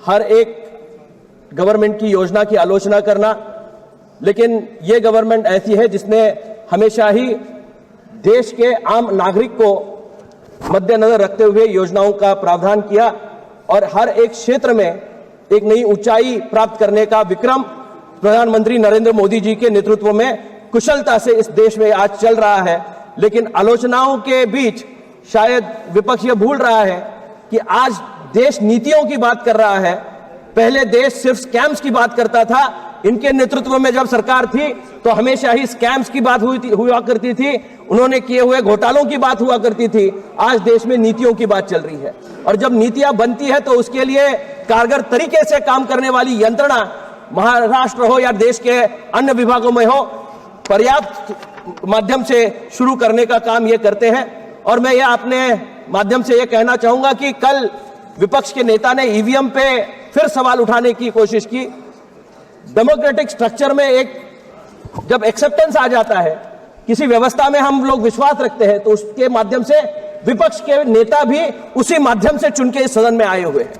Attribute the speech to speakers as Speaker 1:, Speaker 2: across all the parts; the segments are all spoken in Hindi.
Speaker 1: हर एक गवर्नमेंट की योजना की आलोचना करना, लेकिन ये गवर्नमेंट ऐसी है जिसने हमेशा ही देश के आम नागरिक को मद्देनजर रखते हुए योजनाओं का प्रावधान किया और हर एक क्षेत्र में एक नई ऊंचाई प्राप्त करने का विक्रम प्रधानमंत्री नरेंद्र मोदी जी के नेतृत्व में कुशलता से इस देश में आज चल रहा है। लेकिन आलोचनाओं के बीच शायद विपक्ष ये भूल रहा है कि आज देश नीतियों की बात कर रहा है। पहले देश सिर्फ स्कैम्स की बात करता था। इनके नेतृत्व में जब सरकार थी तो हमेशा ही स्कैम्स की बात हुआ करती थी, उन्होंने किए हुए घोटालों की बात हुआ करती थी। आज देश में नीतियों की बात चल रही है और जब नीतियां बनती है तो उसके लिए कारगर तरीके से काम करने वाली यंत्रणा महाराष्ट्र हो या देश के अन्य विभागों में हो, पर्याप्त माध्यम से शुरू करने का काम ये करते हैं। और मैं ये अपने माध्यम से ये कहना चाहूंगा कि कल विपक्ष के नेता ने ईवीएम पे फिर सवाल उठाने की कोशिश की। डेमोक्रेटिक स्ट्रक्चर में एक जब एक्सेप्टेंस आ जाता है, किसी व्यवस्था में हम लोग विश्वास रखते हैं, तो उसके माध्यम से विपक्ष के नेता भी उसी माध्यम से चुन के इस सदन में आए हुए हैं।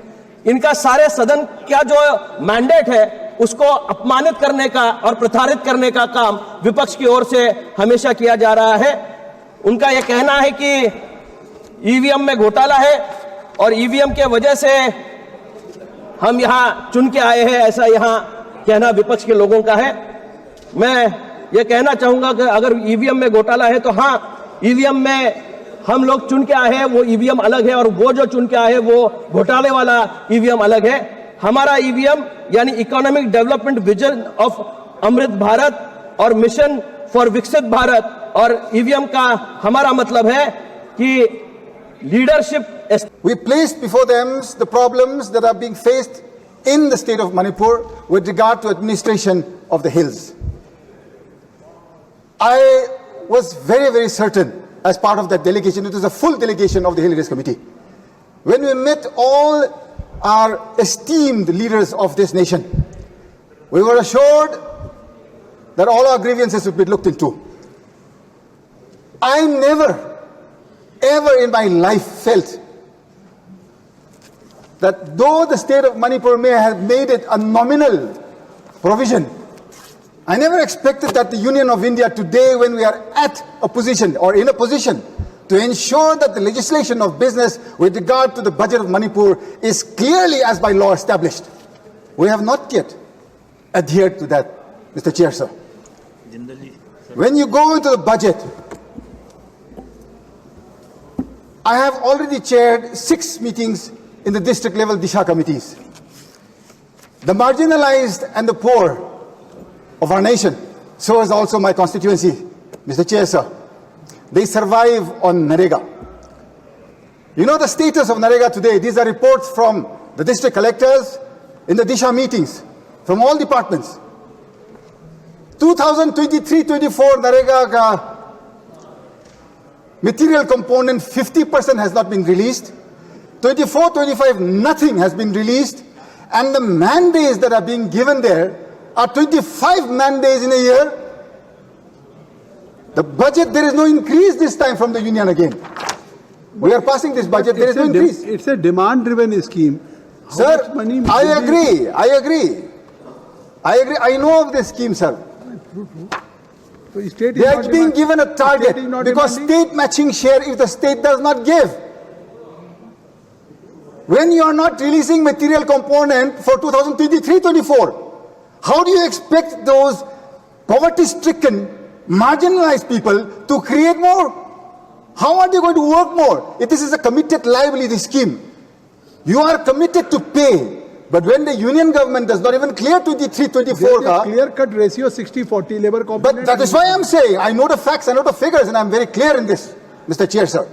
Speaker 1: इनका सारे सदन का जो मैंडेट है उसको अपमानित करने का और प्रताड़ित करने का काम विपक्ष की ओर से हमेशा किया जा रहा है। उनका यह कहना है कि ईवीएम में घोटाला है और ईवीएम के वजह से हम यहां चुन के आए हैं, ऐसा यहां कहना विपक्ष के लोगों का है। मैं ये कहना चाहूंगा कि अगर ईवीएम में घोटाला है तो हाँ, ईवीएम में हम लोग चुन के आए हैं, वो ईवीएम अलग है, और वो जो चुन के आए हैं वो घोटाले वाला ईवीएम अलग है। हमारा ईवीएम यानी economic development vision of Amrit Bharat और मिशन फॉर विकसित भारत, और ईवीएम का हमारा मतलब है कि leadership.
Speaker 2: We placed before them the problems that are being faced in the state of Manipur with regard to administration of the hills. I was very, very certain as part of that delegation, it was a full delegation of the Hill Race Committee. When we met all our esteemed leaders of this nation, we were assured that all our grievances would be looked into. I never, ever in my life felt that though the state of Manipur may have made it a nominal provision, I never expected that the Union of India today, when we are at a position or in a position to ensure that the legislation of business with regard to the budget of Manipur is clearly as by law established, we have not yet adhered to that, Mr. Chair, sir. When you go into the budget, I have already chaired 6 meetings in the district level Disha committees. The marginalized and the poor of our nation, so is also my constituency, Mr. Chair, sir. They survive on Narega. You know the status of Narega today. These are reports from the district collectors in the Disha meetings from all departments. 2023-24 Narega ka material component 50% has not been released. 24-25 nothing has been released, and the man-days that are being given there are 25 man-days in a year. The budget, there is no increase this time from the union again. We are passing this budget, there is no increase.
Speaker 3: It's a demand-driven scheme.
Speaker 2: Sir, I agree. I know of this scheme, sir.
Speaker 3: So state
Speaker 2: they are being given a target because state matching share if the state does not give. When you are not releasing material component for 2023-24, how do you expect those poverty-stricken, marginalized people to create more? How are they going to work more if this is a committed liability scheme? You are committed to pay, but when the union government does not even clear 23-24,
Speaker 3: clear-cut ratio 60-40 labor component.
Speaker 2: But that is why I am saying, I know the facts, I know the figures, and I am very clear in this, Mr. Chair, sir.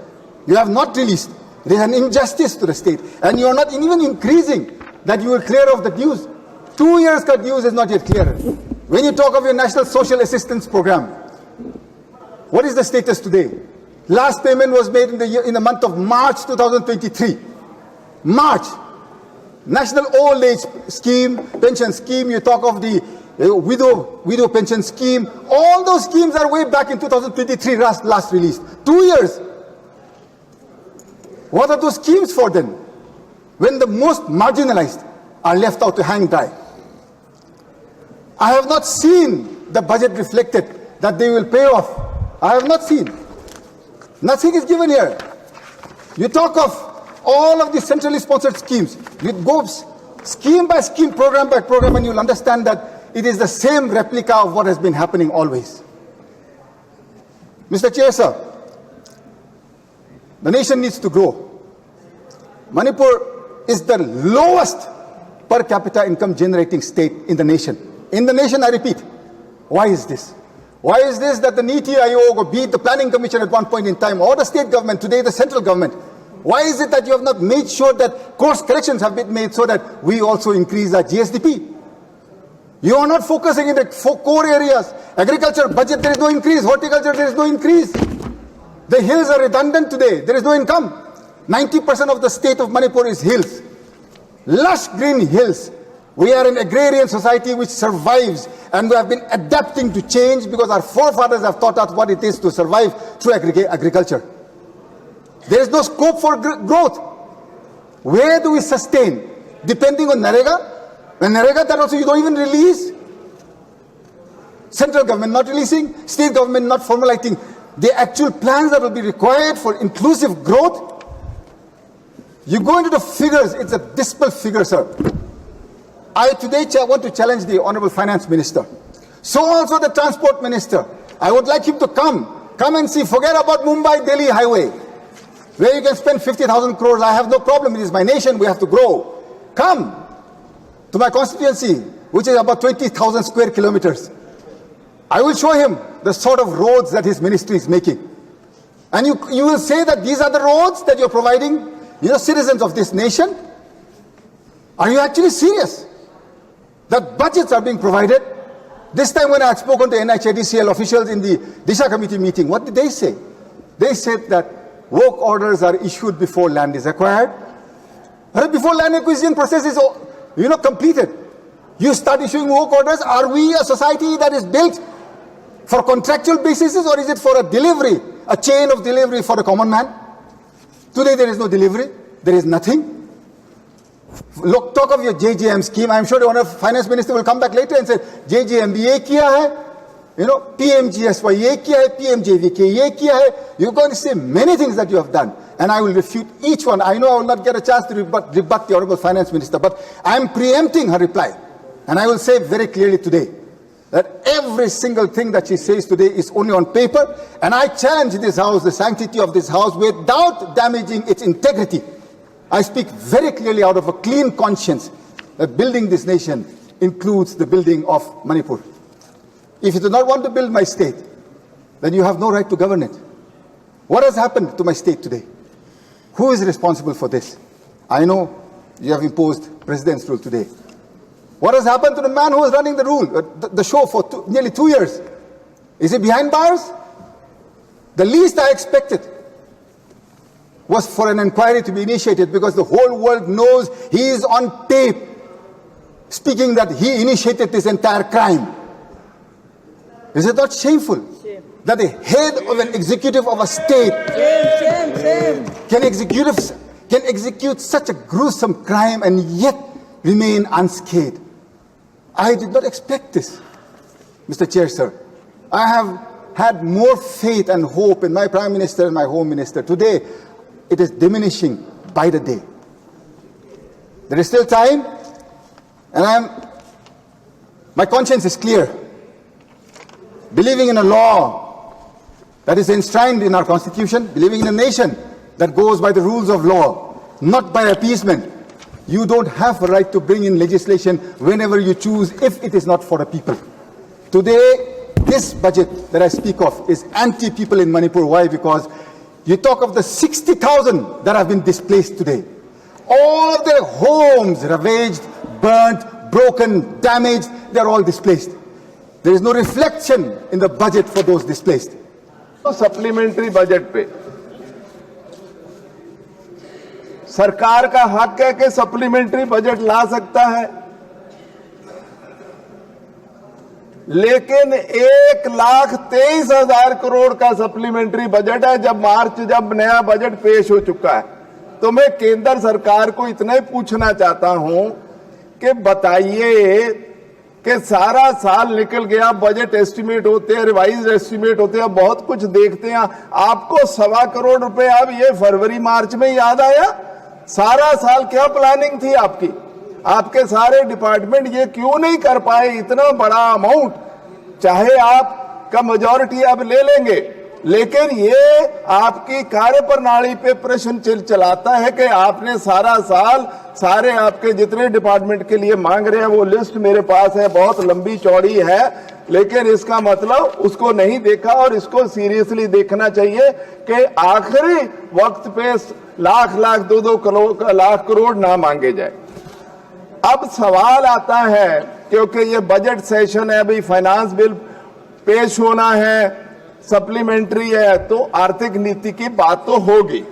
Speaker 2: You have not released. There is an injustice to the state, and you are not even increasing that you will clear off the dues. 2 years cut dues is not yet clear. When you talk of your National Social Assistance Program, what is the status today? Last payment was made in the month of March 2023. March. National Old Age Scheme, Pension Scheme, you talk of the widow pension scheme. All those schemes are way back in 2023, last released. 2 years. What are those schemes for then? When the most marginalized, are left out to hang dry. I have not seen the budget reflected that they will pay off. I have not seen. Nothing is given here. You talk of all of the centrally sponsored schemes. You go scheme by scheme, program by program, and you'll understand that it is the same replica of what has been happening always. Mr. Chair, sir, the nation needs to grow. Manipur is the lowest per capita income generating state in the nation. In the nation, I repeat. Why is this? Why is this that the NITI Aayog, or be it the Planning Commission at one point in time, or the state government, today the central government, why is it that you have not made sure that course corrections have been made so that we also increase our GSDP? You are not focusing in the core areas. Agriculture budget, there is no increase. Horticulture, there is no increase. The hills are redundant today. There is no income. 90% of the state of Manipur is hills. Lush green hills. We are an agrarian society which survives, and we have been adapting to change because our forefathers have taught us what it is to survive through agriculture. There is no scope for growth. Where do we sustain? Depending on Narega? When Narega, that also you don't even release. Central government not releasing, state government not formulating the actual plans that will be required for inclusive growth. You go into the figures, it's a dismal figure, sir. I today want to challenge the Honorable Finance Minister. So also the Transport Minister. I would like him to come and see, forget about Mumbai-Delhi highway, where you can spend 50,000 crores. I have no problem. It is my nation. We have to grow. Come to my constituency, which is about 20,000 square kilometers. I will show him the sort of roads that his ministry is making. And you will say that these are the roads that you're providing, citizens of this nation? Are you actually serious? That budgets are being provided? This time when I had spoken to NHIDCL officials in the Disha committee meeting, what did they say? They said that work orders are issued before land is acquired. Before land acquisition process is completed, you start issuing work orders. Are we a society that is built for contractual basis, or is it for a delivery, a chain of delivery for the common man? Today there is no delivery. There is nothing. Look, talk of your JJM scheme. I'm sure the Honorable Finance Minister will come back later and say, JJM bhi ye kiya hai, PMGSY ye kiya hai, PMJVK ye kiya hai. You're going to say many things that you have done, and I will refute each one. I know I will not get a chance to rebut the Honorable Finance Minister, but I'm preempting her reply. And I will say very clearly today that every single thing that she says today is only on paper, and I challenge this House, the sanctity of this House, without damaging its integrity. I speak very clearly out of a clean conscience that building this nation includes the building of Manipur. If you do not want to build my state, then you have no right to govern it. What has happened to my state today? Who is responsible for this? I know you have imposed president's rule today. What has happened to the man who was running the show for nearly 2 years? Is he behind bars? The least I expected was for an inquiry to be initiated, because the whole world knows he is on tape speaking that he initiated this entire crime. Is it not shameful that the head of an executive of a state can execute such a gruesome crime and yet remain unscathed? I did not expect this, Mr. Chair, sir. I have had more faith and hope in my Prime Minister and my Home Minister. Today, it is diminishing by the day. There is still time, and my conscience is clear. Believing in a law that is enshrined in our Constitution, believing in a nation that goes by the rules of law, not by appeasement, you don't have a right to bring in legislation whenever you choose if it is not for the people. Today, this budget that I speak of is anti-people in Manipur. Why? Because you talk of the 60,000 that have been displaced today. All of their homes ravaged, burnt, broken, damaged, they're all displaced. There is no reflection in the budget for those displaced.
Speaker 4: Supplementary budget पे सरकार का हक है कि सप्लीमेंट्री बजट ला सकता है, लेकिन 1,23,000 करोड़ का सप्लीमेंट्री बजट है। जब नया बजट पेश हो चुका है, तो मैं केंद्र सरकार को इतना ही पूछना चाहता हूं कि बताइए कि सारा साल निकल गया, बजट एस्टिमेट होते हैं, रिवाइज एस्टिमेट होते हैं, बहुत कुछ देखते हैं, आपको 1.25 करोड़ रुपए अब ये फरवरी मार्च में याद आया? सारा साल क्या प्लानिंग थी आपकी? आपके सारे डिपार्टमेंट ये क्यों नहीं कर पाए इतना बड़ा अमाउंट? चाहे आपका मेजॉरिटी अब ले लेंगे, लेकिन ये आपकी कार्यप्रणाली पे प्रश्न चलाता है कि आपने सारा साल सारे आपके जितने डिपार्टमेंट के लिए मांग रहे हैं, वो लिस्ट मेरे पास है, बहुत लंबी चौड़ी है, लेकिन इसका मतलब उसको नहीं देखा। और इसको सीरियसली देखना चाहिए कि आखिरी वक्त पे लाख 2 लाख करोड़ ना मांगे जाए। अब सवाल आता है, क्योंकि ये बजट सेशन है, अभी फाइनेंस बिल पेश होना है, सप्लीमेंट्री है, तो आर्थिक नीति की बात तो होगी।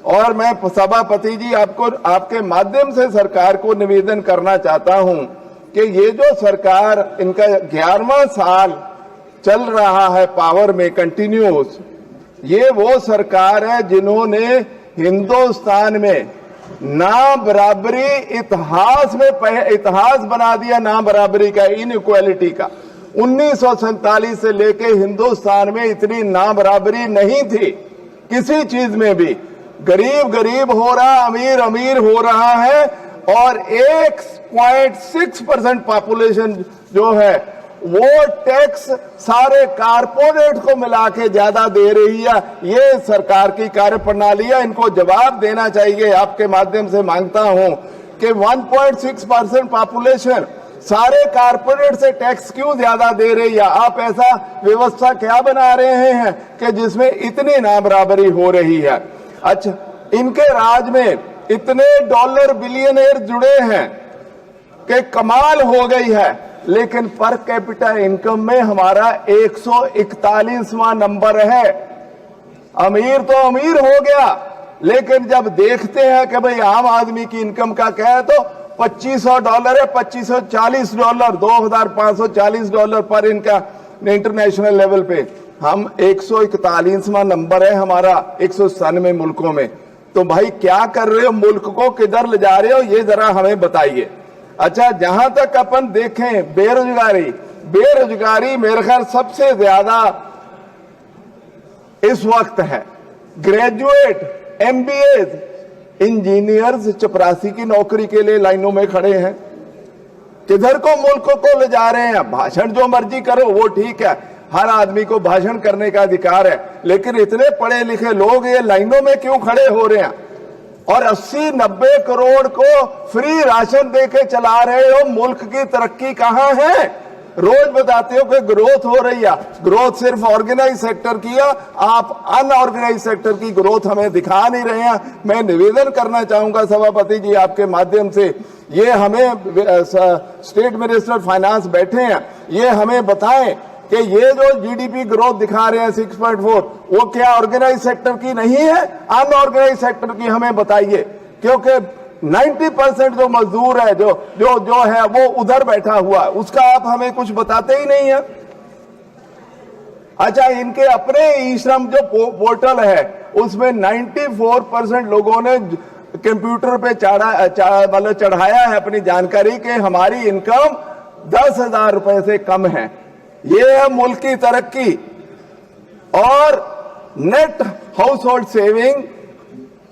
Speaker 4: और मैं सभापति जी आपको आपके माध्यम से सरकार को निवेदन करना चाहता हूं कि ये जो सरकार, इनका 11वां साल चल रहा है पावर में कंटिन्यूस, ये वो सरकार है जिन्होंने हिंदुस्तान में ना बराबरी इतिहास बना दिया, ना बराबरी का, इनइक्वालिटी का। 1947 से लेके हिंदुस्तान में इतनी ना बराबरी नहीं थी किसी चीज में भी। गरीब गरीब हो रहा, अमीर अमीर हो रहा है, और 1.6% पॉपुलेशन जो है वो टैक्स सारे कारपोरेट को मिला के ज्यादा दे रही है। ये सरकार की कार्यप्रणाली है, इनको जवाब देना चाहिए। आपके माध्यम से मांगता हूं कि 1.6% पॉपुलेशन सारे कारपोरेट से टैक्स क्यों ज्यादा दे रही है? आप ऐसा व्यवस्था क्या बना रहे हैं कि जिसमें इतनी नाबराबरी हो रही है? अच्छा, इनके राज में इतने डॉलर बिलियनर जुड़े हैं कि कमाल हो गई है, लेकिन पर कैपिटा इनकम में हमारा 141वां नंबर है। अमीर तो अमीर हो गया, लेकिन जब देखते हैं कि भाई आम आदमी की इनकम का क्या है, तो $2500 है, $2540, $2540 पर इनका इंटरनेशनल लेवल पे। हम 141वां नंबर है हमारा 197 मुल्कों में। तो भाई क्या कर रहे हो? मुल्क को किधर ले जा रहे हो, ये जरा हमें बताइए। अच्छा, जहां तक अपन देखें बेरोजगारी मेरे ख्याल सबसे ज्यादा इस वक्त है। ग्रेजुएट, MBA इंजीनियर्स चपरासी की नौकरी के लिए लाइनों में खड़े हैं। किधर को मुल्क को ले जा रहे हैं? भाषण जो मर्जी करो वो ठीक है, हर आदमी को भाषण करने का अधिकार है, लेकिन इतने पढ़े लिखे लोग ये लाइनों में क्यों खड़े हो रहे हैं? और 80-90 करोड़ को फ्री राशन देके चला रहे हो। मुल्क की तरक्की कहां है? रोज बताते हो कि ग्रोथ हो रही है। ग्रोथ सिर्फ ऑर्गेनाइज सेक्टर की है, आप अनऑर्गेनाइज सेक्टर की ग्रोथ हमें दिखा नहीं रहे हैं। मैं निवेदन करना चाहूंगा सभापति जी आपके माध्यम से, ये हमें स्टेट मिनिस्टर फाइनेंस बैठे हैं, ये हमें बताएं कि ये जो GDP ग्रोथ दिखा रहे हैं 6.4, वो क्या ऑर्गेनाइज सेक्टर की नहीं है, अनऑर्गेनाइज सेक्टर की? हमें बताइए, क्योंकि 90% जो मजदूर है जो है वो उधर बैठा हुआ है, उसका आप हमें कुछ बताते ही नहीं है। अच्छा, इनके अपने ई श्रम जो पोर्टल है उसमें 94% लोगों ने कंप्यूटर पे मतलब चढ़ाया है अपनी जानकारी कि हमारी इनकम 10,000 रुपए से कम है। ये है मुल्क की तरक्की। और net house hold saving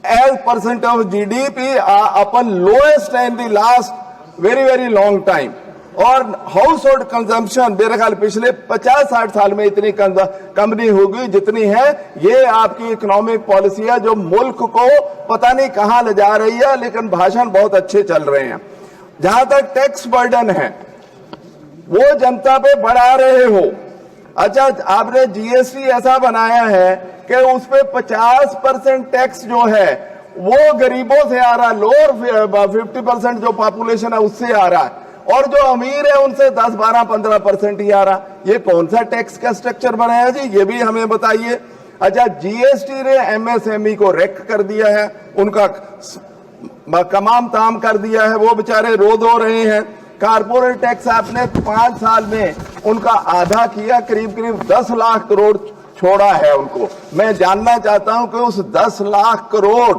Speaker 4: as % of GDP upon lowest in the last very long time। और हाउस होल्ड कंजम्पशन मेरे ख्याल पिछले 50-60 साल में इतनी कम नहीं होगी जितनी है। ये आपकी इकोनॉमिक पॉलिसी है जो मुल्क को पता नहीं कहां ले जा रही है, लेकिन भाषण बहुत अच्छे चल रहे हैं। जहां तक टैक्स बर्डन है वो जनता पे बढ़ा रहे हो। अच्छा, आपने GST ऐसा बनाया है कि उस पे 50% टैक्स जो है वो गरीबों से आ रहा है, लोअर 50% जो पॉपुलेशन है उससे आ रहा है, और जो अमीर है उनसे 10, 12, 15% ही आ रहा। ये कौन सा टैक्स का स्ट्रक्चर बनाया जी? ये भी हमें बताइए। अच्छा, GST ने MSME को रेक कर दिया है, उनका कमाम ताम कर दिया है, वो बेचारे रो धो रहे हैं। कारपोरेट टैक्स आपने 5 साल में उनका आधा किया, करीब 10 लाख करोड़ छोड़ा है उनको। मैं जानना चाहता हूं कि उस 10 लाख करोड़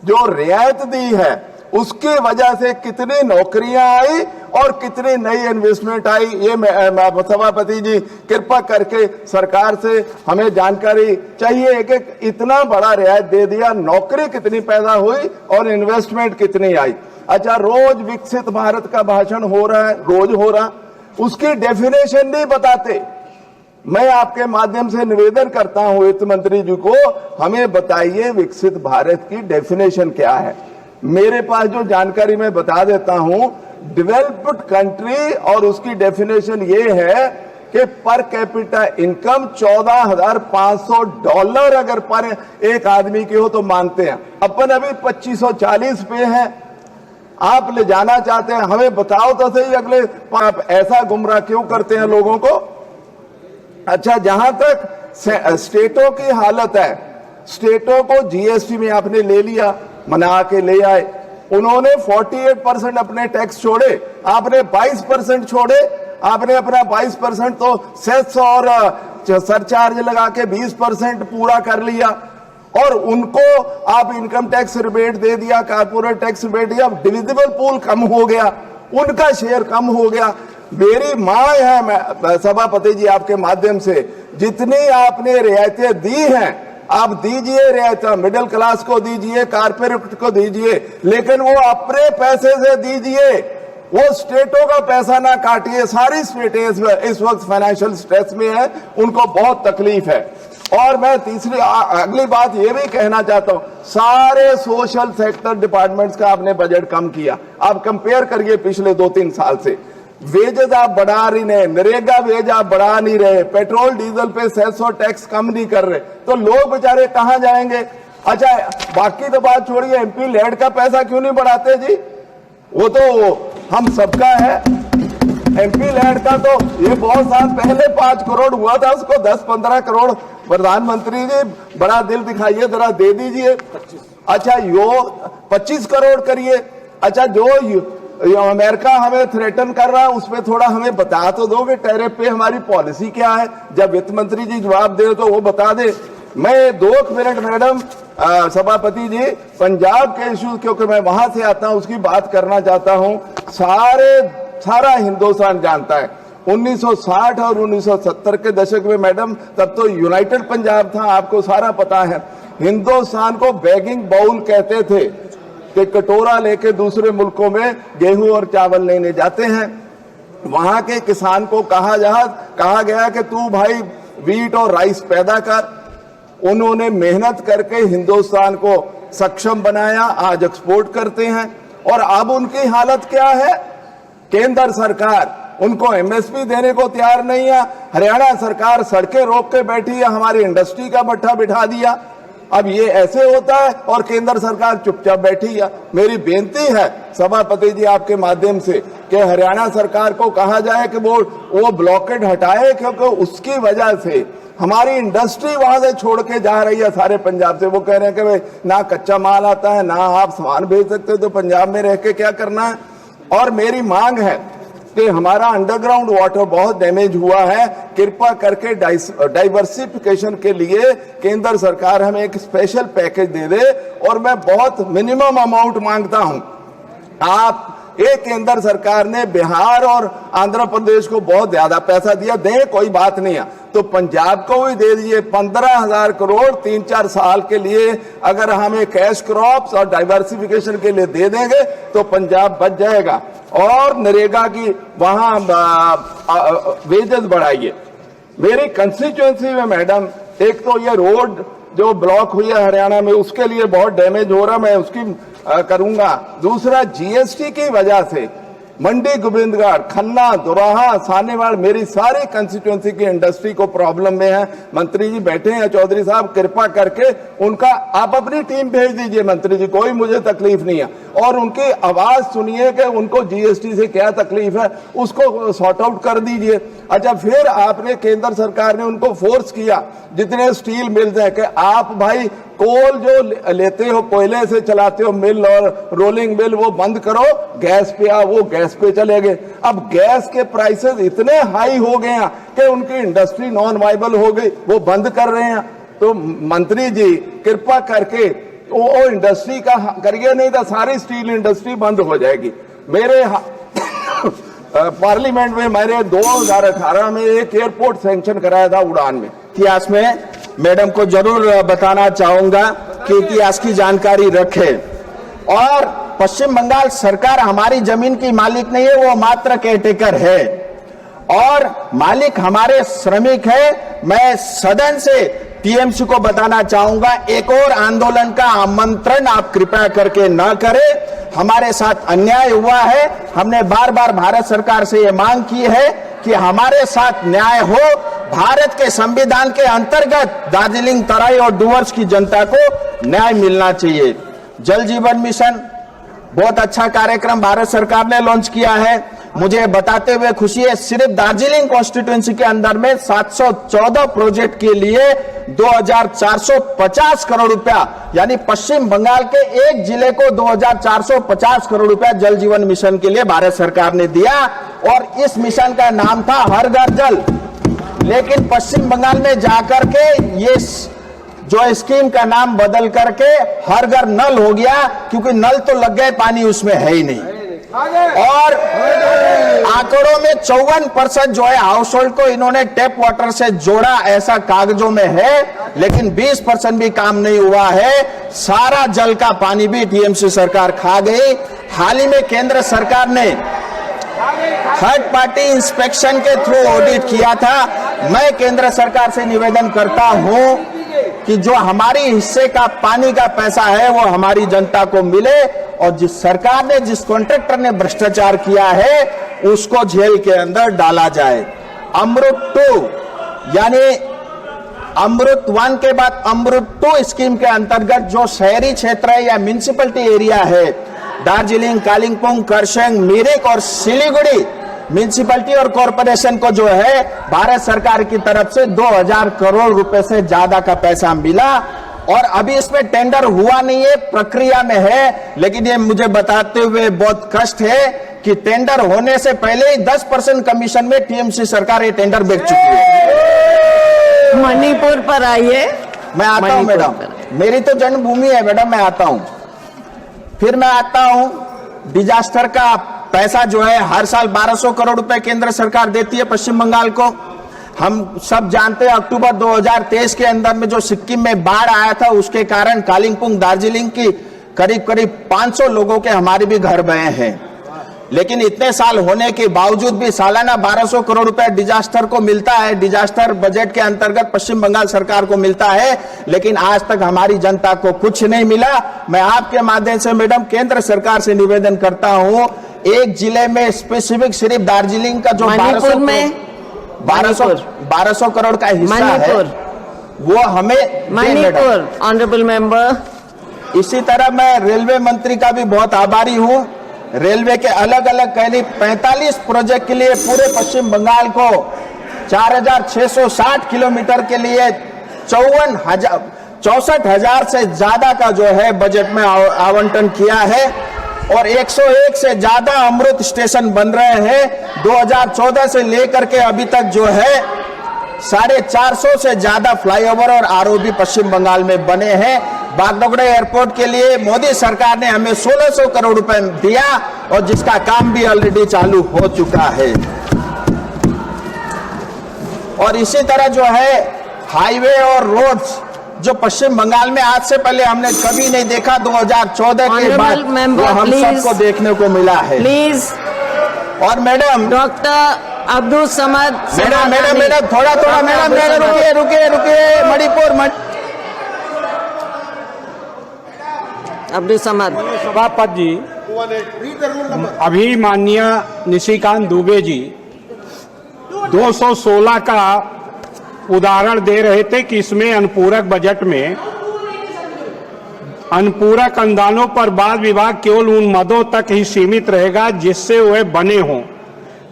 Speaker 4: जो रियायत दी है उसकी वजह से कितनी नौकरियां आई और कितनी नई इन्वेस्टमेंट आई, ये मैं सभापति जी कृपा करके सरकार से हमें जानकारी चाहिए कि इतना बड़ा रियायत दे दिया, नौकरी कितनी पैदा हुई और इन्वेस्टमेंट कितनी आई। अच्छा, रोज विकसित भारत का भाषण हो रहा है, रोज हो रहा, उसकी डेफिनेशन नहीं बताते। मैं आपके माध्यम से निवेदन करता हूं वित्त मंत्री जी को, हमें बताइए विकसित भारत की डेफिनेशन क्या है। मेरे पास जो जानकारी मैं बता देता हूं, डेवलप्ड कंट्री और उसकी डेफिनेशन ये है कि पर कैपिटा इनकम $14,500 अगर पर एक आदमी की हो तो मानते हैं। अपन अभी 2540 पे हैं, आप ले जाना चाहते हैं, हमें बताओ तो सही अगले, आप ऐसा गुमराह क्यों करते हैं लोगों को। अच्छा, जहां तक स्टेटों की हालत है, स्टेटों को जीएसटी में आपने ले लिया, मना के ले आए, उन्होंने 48% अपने टैक्स छोड़े, आपने 22% छोड़े, आपने अपना 22% तो सेस और सरचार्ज लगा के 20% पूरा कर लिया और उनको आप इनकम टैक्स रिबेट दे दिया, कारपोरेट टैक्स रिबेट दिया, डिविजिबल पूल कम हो गया, उनका शेयर कम हो गया। मेरी मांग है, मैं सभापति जी आपके माध्यम से, जितनी आपने रियायतें दी हैं आप दीजिए, रियायतें मिडिल क्लास को दीजिए, कारपोरेट को दीजिए, लेकिन वो अपने पैसे से दीजिए, वो स्टेटों का पैसा ना काटिए। सारी स्टेटें इस वक्त फाइनेंशियल स्ट्रेस में है, उनको बहुत तकलीफ है। और मैं तीसरी अगली बात ये भी कहना चाहता हूं, सारे सोशल सेक्टर डिपार्टमेंट्स का आपने बजट कम किया। आप कंपेयर करिए पिछले 2-3 साल से, वेजेस आप बढ़ा रही नहीं, नरेगा वेज आप बढ़ा नहीं रहे, पेट्रोल डीजल पे सेस और टैक्स कम नहीं कर रहे, तो लोग बेचारे कहां जाएंगे। अच्छा, बाकी तो बात छोड़िए, एमपी लैड का पैसा क्यों नहीं बढ़ाते जी, वो तो हम सबका है। एमपी लैड का तो ये बहुत साल पहले 5 करोड़ हुआ था, उसको 10-15 करोड़ प्रधानमंत्री जी बड़ा दिल दिखाइए, जरा दे दीजिए। अच्छा, यो 25 करोड़ करिए। अच्छा, जो अमेरिका हमें थ्रेटन कर रहा है, उसमें थोड़ा हमें बता तो दो कि टैरिफ पे हमारी पॉलिसी क्या है। जब वित्त मंत्री जी जवाब दे तो वो बता दे। मैं 2 मिनट मैडम सभापति जी पंजाब के इश्यूज, क्योंकि मैं वहां से आता हूं, उसकी बात करना चाहता हूं। सारा हिंदुस्तान जानता है 1960 और 1970 के दशक में मैडम, तब तो यूनाइटेड पंजाब था, आपको सारा पता है। हिंदुस्तान को बैगिंग बाउल कहते थे कि कटोरा लेके दूसरे मुल्कों में गेहूं और चावल लेने जाते हैं। वहां के किसान को कहा गया कि तू भाई वीट और राइस पैदा कर। उन्होंने मेहनत करके हिंदुस्तान को सक्षम बनाया, आज एक्सपोर्ट करते हैं। और अब उनकी हालत क्या है, केंद्र सरकार उनको एमएसपी देने को तैयार नहीं है, हरियाणा सरकार सड़कें रोक के बैठी है, हमारी इंडस्ट्री का भट्ठा बिठा दिया। अब ये ऐसे होता है और केंद्र सरकार चुपचाप बैठी है। मेरी बेनती है सभापति जी आपके माध्यम से कि हरियाणा सरकार को कहा जाए कि वो ब्लॉकेड हटाए, क्योंकि उसकी वजह से हमारी इंडस्ट्री वहां से छोड़ के जा रही है सारे पंजाब से। वो कह रहे हैं कि भाई ना कच्चा माल आता है, ना आप सामान भेज सकते, तो पंजाब में रह के क्या करना है। और मेरी मांग है कि हमारा अंडरग्राउंड वाटर बहुत डैमेज हुआ है, कृपा करके डाइवर्सिफिकेशन के लिए केंद्र सरकार हमें एक स्पेशल पैकेज दे दे। और मैं बहुत मिनिमम अमाउंट मांगता हूं। आप एक केंद्र सरकार ने बिहार और आंध्र प्रदेश को बहुत ज्यादा पैसा दिया, दे कोई बात नहीं है, तो पंजाब को भी दे दीजिए 15,000 करोड़ 3-4 साल के लिए। अगर हमें कैश क्रॉप्स और डाइवर्सिफिकेशन के लिए दे देंगे तो पंजाब बच जाएगा। और नरेगा की वहां वेजेस बढ़ाइए। मेरी कंस्टिट्यूएंसी में मैडम, एक तो ये रोड जो ब्लॉक हुई है हरियाणा में, उसके लिए बहुत डैमेज हो रहा, मैं उसकी करूंगा। दूसरा, जीएसटी की वजह से मंडी, गोविंदगढ़, खन्ना, दोराहा, सानेवाल, मेरी सारी कंस्टिट्यूएंसी की इंडस्ट्री को प्रॉब्लम में है। मंत्री जी बैठे हैं, चौधरी साहब, कृपा करके उनका आप अपनी टीम भेज दीजिए मंत्री जी, कोई मुझे तकलीफ नहीं है। और उनकी आवाज सुनिए कि उनको जीएसटी से क्या तकलीफ है, उसको सॉर्ट आउट कर दीजिए। अच्छा, फिर आपने केंद्र सरकार ने उनको फोर्स किया, जितने स्टील मिल्स हैं, कि आप भाई कोल जो लेते हो, कोयले से चलाते हो मिल और रोलिंग मिल, वो बंद करो, गैस पे आओ, वो गैस पे चले गए। अब गैस के प्राइसेस इतने हाई हो गए हैं कि उनकी इंडस्ट्री नॉन वाइबल हो गई, वो बंद कर रहे हैं। तो मंत्री जी कृपा करके तो वो इंडस्ट्री का करिए, नहीं तो सारी स्टील इंडस्ट्री बंद हो जाएगी। मेरे पार्लियामेंट में मैंने 2018 में एक एयरपोर्ट सैंक्शन कराया था उड़ान में। इतिहास में मैडम को जरूर बताना चाहूंगा कि इतिहास की जानकारी रखे। और पश्चिम बंगाल सरकार हमारी जमीन की मालिक नहीं है, वो मात्र केयरटेकर है और मालिक हमारे श्रमिक है। मैं सदन से टीएमसी को बताना चाहूंगा, एक और आंदोलन का आमंत्रण आप कृपया करके न करें। हमारे साथ अन्याय हुआ है। हमने बार बार भारत सरकार से ये मांग की है कि हमारे साथ न्याय हो। भारत के संविधान के अंतर्गत दार्जिलिंग तराई और डुवर्स की जनता को न्याय मिलना चाहिए। जल जीवन मिशन बहुत अच्छा कार्यक्रम भारत सरकार ने लॉन्च किया है। मुझे बताते हुए खुशी है, सिर्फ दार्जिलिंग कॉन्स्टिट्यूएंसी के अंदर में 714 प्रोजेक्ट के लिए 2450 करोड़ रुपया, यानी पश्चिम बंगाल के एक जिले को 2450 करोड़ रुपया जल जीवन मिशन के लिए भारत सरकार ने दिया। और इस मिशन का नाम था हर घर जल। लेकिन पश्चिम बंगाल में जाकर के ये जो स्कीम का नाम बदल करके हर घर नल हो गया, क्योंकि नल तो लग गए, पानी उसमें है ही नहीं। और आंकड़ों में 54% जो है हाउस होल्ड को इन्होंने टैप वाटर से जोड़ा, ऐसा कागजों में है, लेकिन 20% भी काम नहीं हुआ है। सारा जल का पानी भी टीएमसी सरकार खा गई। हाल ही में केंद्र सरकार ने थर्ड पार्टी इंस्पेक्शन के थ्रू ऑडिट किया था। मैं केंद्र सरकार से निवेदन करता हूं कि जो हमारी हिस्से का पानी का पैसा है वो हमारी जनता को मिले, और जिस सरकार ने, जिस कॉन्ट्रैक्टर ने भ्रष्टाचार किया है उसको जेल के अंदर डाला जाए। अमृत 2 यानी अमृत 1 के बाद अमृत 2 स्कीम के अंतर्गत जो शहरी क्षेत्र है या म्युनिसिपैलिटी एरिया है, दार्जिलिंग, कालिम्पोंग, करसंग, मिरिक और सिलीगुड़ी म्युनिसिपैलिटी और कॉरपोरेशन को जो है भारत सरकार की तरफ से 2000 करोड़ रुपए से ज्यादा का पैसा मिला। और अभी इसमें टेंडर हुआ नहीं है, प्रक्रिया में है। लेकिन ये मुझे बताते हुए बहुत कष्ट है कि टेंडर होने से पहले ही 10% कमीशन में टीएमसी सरकार ये टेंडर बेच चुकी है।
Speaker 5: मणिपुर पर आइए।
Speaker 4: मैं आता हूं मैडम, मेरी तो जन्मभूमि है मैडम, मैं आता हूं। फिर मैं आता हूं, डिजास्टर का पैसा जो है हर साल 1200 करोड़ रुपए केंद्र सरकार देती है पश्चिम बंगाल को। हम सब जानते हैं अक्टूबर 2023 के अंदर में जो सिक्किम में बाढ़ आया था, उसके कारण कालिम्पोंग, दार्जिलिंग की करीब करीब 500 लोगों के हमारे भी घर बहे हैं। लेकिन इतने साल होने के बावजूद भी सालाना 1200 करोड़ रुपए डिजास्टर को मिलता है, डिजास्टर बजट के अंतर्गत पश्चिम बंगाल सरकार को मिलता है। लेकिन आज तक हमारी जनता को कुछ नहीं मिला। मैं आपके माध्यम से मैडम केंद्र सरकार से निवेदन करता हूं, एक जिले में स्पेसिफिक सिर्फ दार्जिलिंग का जो 1200 करोड़ का हिस्सा है वो हमें
Speaker 5: मणिपुर। Honourable member.
Speaker 4: इसी तरह मैं रेलवे मंत्री का भी बहुत आभारी हूं। रेलवे के अलग अलग करीब 45 प्रोजेक्ट के लिए पूरे पश्चिम बंगाल को 4660 किलोमीटर के लिए 64,000 से ज्यादा का जो है बजट में आवंटन किया है। और 101 से ज्यादा अमृत स्टेशन बन रहे हैं। 2014 से लेकर के अभी तक जो है 450 से ज्यादा फ्लाईओवर और आरओबी पश्चिम बंगाल में बने हैं। बागडोगरा एयरपोर्ट के लिए मोदी सरकार ने हमें 1600 करोड़ रुपए दिया और जिसका काम भी ऑलरेडी चालू हो चुका है। और इसी तरह जो है हाईवे और रोड्स जो पश्चिम बंगाल में आज से पहले हमने कभी नहीं देखा, 2014 के बाद वो हम सबको देखने को मिला है।
Speaker 5: प्लीज।
Speaker 4: और madam
Speaker 5: doctor Abdul Samad.
Speaker 4: Madam थोड़ा मैडम रुकिए मणिपुर
Speaker 5: अब्दुल समद।
Speaker 6: सभापति जी, अभी माननीय निशिकांत दुबे जी 216 का उदाहरण दे रहे थे कि इसमें अनुपूरक बजट में अनुपूरक अनुदानों पर बाद विभाग केवल उन मदों तक ही सीमित रहेगा जिससे वह बने हों।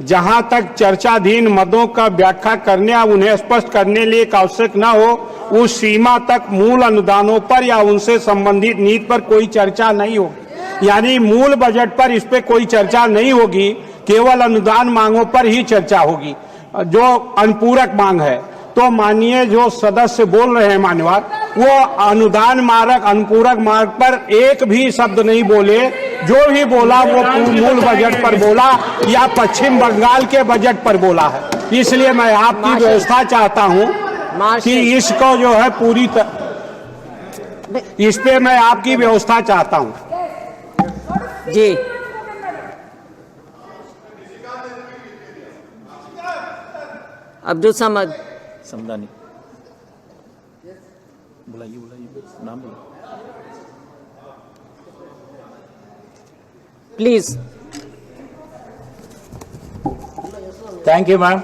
Speaker 6: जहां तक चर्चाधीन मदों का व्याख्या करने या उन्हें स्पष्ट करने लिए आवश्यक न हो, उस सीमा तक मूल अनुदानों पर या उनसे संबंधित नीति पर कोई चर्चा नहीं होगी। यानी मूल बजट पर इस पे कोई चर्चा नहीं होगी, केवल अनुदान मांगों पर ही चर्चा होगी जो अनुपूरक मांग है। तो माननीय जो सदस्य बोल रहे हैं मान्यवर, वो अनुदान मारक अनुपूरक मार्ग पर एक भी शब्द नहीं बोले। जो भी बोला वो मूल बजट पर बोला या पश्चिम बंगाल के बजट पर बोला है। इसलिए मैं आपकी व्यवस्था चाहता हूं कि इसको जो है पूरी इस पे मैं आपकी व्यवस्था चाहता हूं।
Speaker 5: जी अब्दुल समद
Speaker 1: समदानी बुलाइए नाम बोलो।
Speaker 5: Please.
Speaker 7: Thank you, ma'am.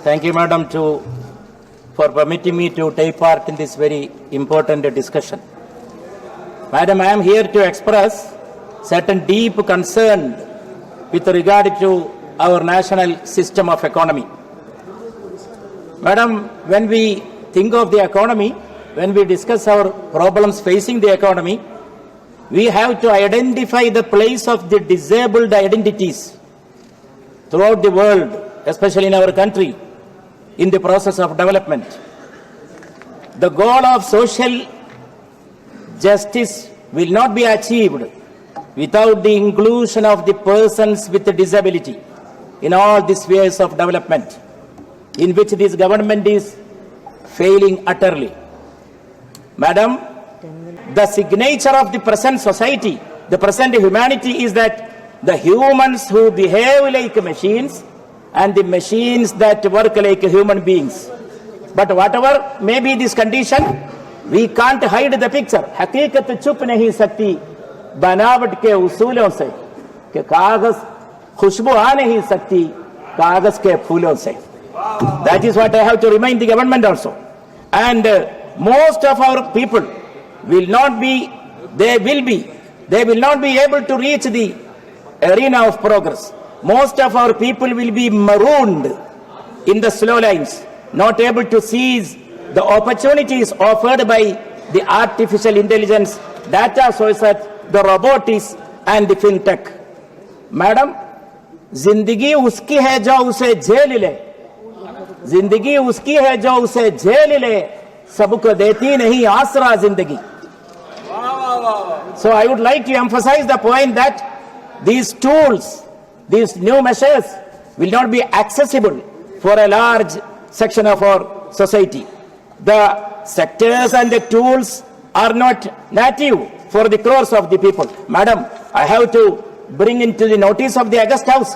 Speaker 7: Thank you, madam, for permitting me to take part in this very important discussion. Madam, I am here to express certain deep concern with regard to our national system of economy. Madam, when we think of the economy, when we discuss our problems facing the economy, we have to identify the place of the disabled identities throughout the world, especially in our country, in the process of development. The goal of social justice will not be achieved without the inclusion of the persons with disability in all the spheres of development, in which this government is failing utterly. Madam, the signature of the present society, the present humanity, is that the humans who behave like machines and the machines that work like human beings. But whatever may be this condition, we can't hide the picture. हकीकत छुप नहीं सकती बनावट के उसूलों से, कि कागज खुशबू आ नहीं सकती कागज के फूलों से. That is what I have to remind the government also. And most of our people will not be able to reach the arena of progress. Most of our people will be marooned in the slow lines, not able to seize the opportunities offered by the artificial intelligence, data sources, the robotics and the fintech. Madam, जिंदगी उसकी है जो उसे झेल ले, जिंदगी उसकी है जो उसे झेल ले, सबको देती नहीं आसरा जिंदगी. So I would like to emphasize the point that these tools, these new measures will not be accessible for a large section of our society. The sectors and the tools are not native for the crores of the people. Madam, I have to bring into the notice of the August House